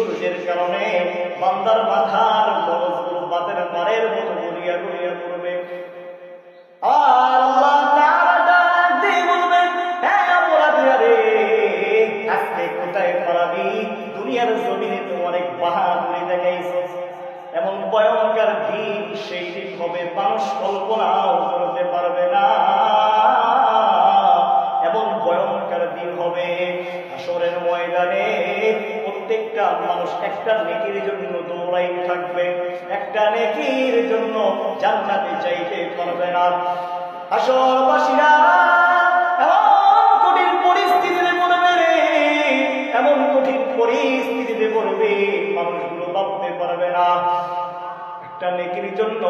সূর্যের কারণে বান্দার মাথার মগজগুলো বাতের মারের মতো গড়িয়া গড়িয়া পড়বে। আর আল্লাহ তাআলা ডাক দিয়ে বলবেন, হ্যাঁ অপরাধীরা রে, আজকে কোথায় পালাবি? দুনিয়ার জমিনে তো অনেক বাহাদুরি দেখাইছিস। এমন ভয়ঙ্কর দিন, সেই দিন হবে মানুষ কল্পনাও করতে পারবে না। এমন ভয়ঙ্কর দিন হবে, হাসরের ময়দানে প্রত্যেকটা মানুষ একটা নেকির জন্য দৌড়াই থাকবে, একটা নেকির জন্য জান্নাতে চাইতে পারবে না। হাসরবাসীরা এমন কঠিন পরিস্থিতিতে পড়বে রে, এমন কঠিন পরিস্থিতিতে পড়বে, মানুষগুলো ভাবতে পারবে না। একটা নেকির জন্য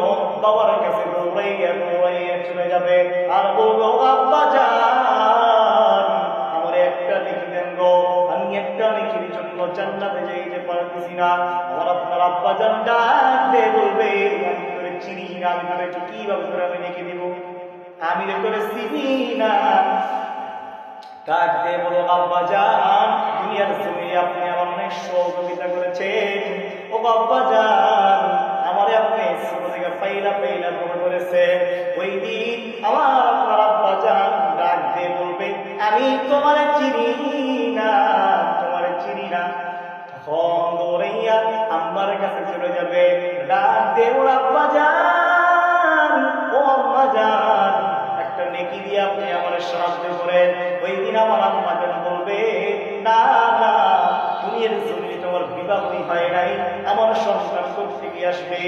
বাবার কাছে দৌড়াইয়া দৌড়াইয়া চলে যাবে আর বলবো, আব্বা জান আমার একটা নেকি দেন গো, আমি একটা নেকির জন্য জান্নাতে যাইতে পারতেছি না। আমার আপনার আব্বা জান ডাক দিয়ে বলবে, আমি তোরে চিনি না, আমি তোরে কিভাবে করে আমি নেকি দিব, আমি তোরে চিনি না। ডাক দিয়ে বলো, আব্বা জান দুনিয়ার জমিনে আপনি আমার অনেক সহযোগিতা করেছেন, ও আব্বা জান আমারে আপনি ছোট থেকে পাইলা পাইলা বড় করেছেন। ওই দিন আমার আপনার আব্বা জান ডাক দিয়ে বলবে, আমি তোমারে চিনি না, তোমারে চিনি না। তখন দৌড়াইয়া আম্মার কাছে চলে যাবে, ডাক দিয়ে ওর আব্বা জান, ও আব্বা জান একটা নেকি দিয়ে আপনি আমার সাহায্য করেন। ওই দিন আমার আম্মা জান বলবে, না না দুনিয়ার জমিনে তোমার বিবাহ হয় নাই, আমার সন্তান কোত্থেকে আসবে?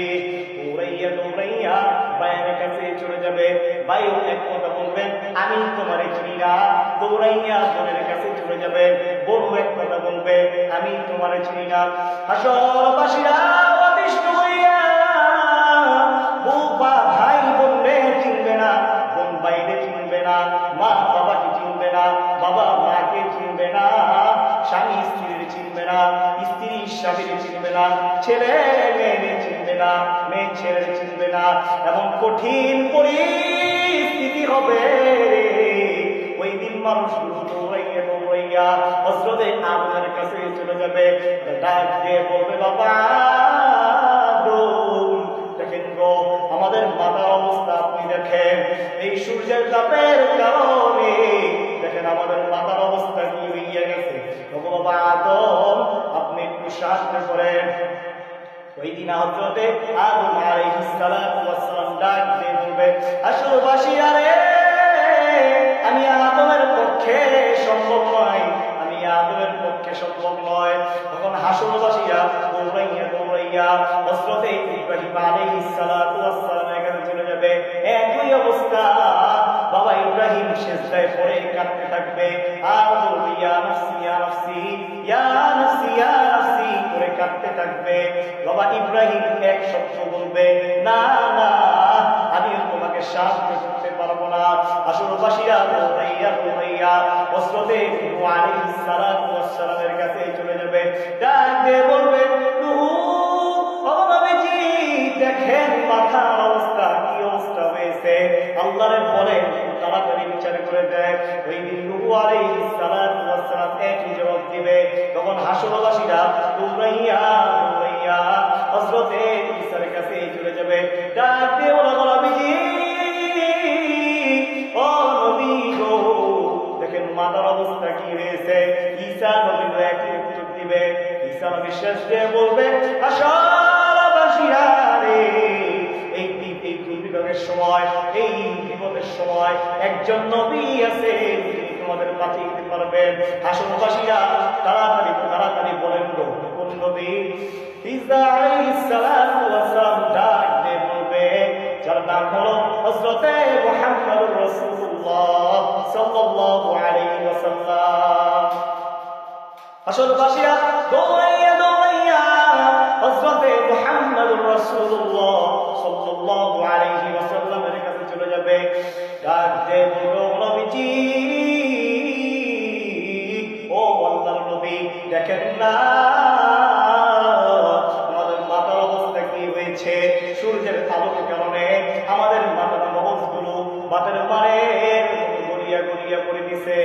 দৌড়াইয়া দৌড়াইয়া ভাইয়ের কাছে চলে যাবে, ভাইও এক কথা বলবেন, আমি তোমারে চিনি না। দৌড়াইয়া বোনের কাছে চলে যাবে, বোনও এক কথা বলবে, আমি তোমারে চিনি না। হাসরবাসীরা অতিষ্ঠ হইয়া ভাই বোনরে চিনবে না, বোন ভাইরে চিনবে না, মা বাবাকে চিনবে না, বাবা মাকে চিনবে না, স্বামী স্ত্রীর চিনবে না, স্ত্রী স্বামীর চিনবে না, ছেলে মেয়েরে চিনবে না, মেয়ে ছেলের চিনবে না। এমন কঠিন পরিস্থিতি হবে, ওই দিন মানুষগুলো দৌড়াইয়া দৌড়াইয়া হযরতে আদমের কাছে চলে যাবে, ডাক দিয়ে বলবে, বাবা দেখেন গো আমাদের মাথার অবস্থা আপনি দেখেন, এই সূর্যের তাপের কারণে দেখেন আমাদের মাথার অবস্থা কি হইয়া গেছে। বাবা আদম আপনি একটু সাহায্য করেন। ওই দিন হযরতে আদম আলাইহিস সালাতু ওয়াস সালাম ডাক দিয়ে বলবে, হাসরবাসীরা রে, আমি আদমের পক্ষে সম্ভব নয়, আমি আদমের পক্ষে সম্ভব নয়। তখন হাসরবাসীরা দৌড়াইয়া দৌড়াইয়া হযরতে ইব্রাহিম আলাইহিস সালাতু ওয়াস সালামের কাছে চলে যাবে। একই অবস্থা, বাবা ইব্রাহিম সিজদায় পড়ে কাঁদতে থাকবে আর বলবে, ইয়া নাফসি ইয়া নাফসি ইয়া নাফসি ইয়া নাফসি করে কাঁদতে থাকবে। বাবা ইব্রাহিম এক শব্দ বলবে, না না আমি তোমাকে সাহায্য করতে পারবো না। হাসরবাসীরা দৌড়াইয়া দৌড়াইয়া হযরতে নূহ আলাইহিস সালাতু ওয়াস সালামের কাছে চলে যাবে, ডাক দিয়ে বলবে, দেখেন মাথার অবস্থা কি অবস্থা হয়েছে, আল্লাহরে বলেন তাড়াতাড়ি বিচার করে দেয়। ওই দিন নূহ আলাইহিস সালাতু ওয়াস সালাম একই জবাব দিবে। তখন হাসরবাসীরা দৌড়াইয়া দৌড়াইয়া হযরতে ঈসার কাছে চলে যাবে, ডাক দিয়ে বলা, নবীজি ও নবী গো দেখেন মাথার অবস্থা কি হয়েছে। ঈসা নবী একই উত্তর দিবে। ঈসা নবী শেষ দিয়ে বলবে, হাসরবাসীরা রে, এই দুর্বিপাকের সময়, এই বিপদের সময় একজন নবী আছে যিনি তোমাদের বাঁচিয়ে দিতে পারবেন। হাসরবাসীরা তাড়াতাড়ি তাড়াতাড়ি বলেন গো কোন নবী? ঈসা আলাইহিস সালাতু ওয়াস সালাম ডাক দিয়ে বলবে, যার নাম হলো হযরতে মুহাম্মদুর রাসূলুল্লাহ সাল্লাল্লাহু আলাইহি ওয়াসাল্লাম। হাসরবাসীরা দৌড়াইয়া দৌড়াইয়া হযরতে মুহাম্মদুর রাসূলুল্লাহ সাল্লাল্লাহু আলাইহি ওয়াসাল্লামের কাছে চলে যাবে, ডাক দিয়ে বলবে, নবীজি ও আল্লাহর নবী দেখেন না আমাদের মাথার অবস্থা কি হয়েছে, সূর্যের আলোর কারণে আমাদের মাথার মগজগুলো বাতের মারে গড়িয়া গড়িয়া পড়ে গেছে।